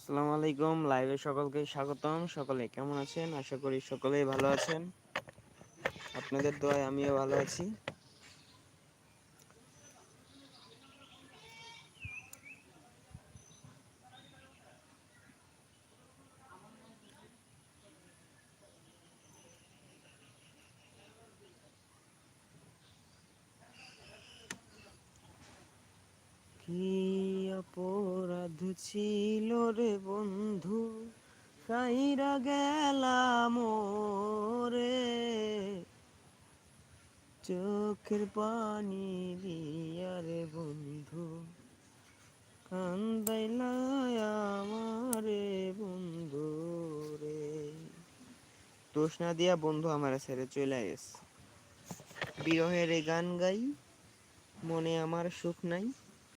আসসালামু আলাইকুম। লাইভে সকলকে স্বাগতম। সকলে কেমন আছেন? আশা করি সকলেই ভালো আছেন। আপনাদের দোয়ায় আমিও ভালো আছি। কি অপরাধ ছিল রে বন্ধু, সাইরা গেলাম রে, চোখের পানি দিয়া রে বন্ধু, কান্দাইলা আমারে বন্ধু রে। দোষ না দিয়া বন্ধু আমার ছেড়ে চলে গেছে। বিরহের গান গাই, মনে আমার সুখ নাই,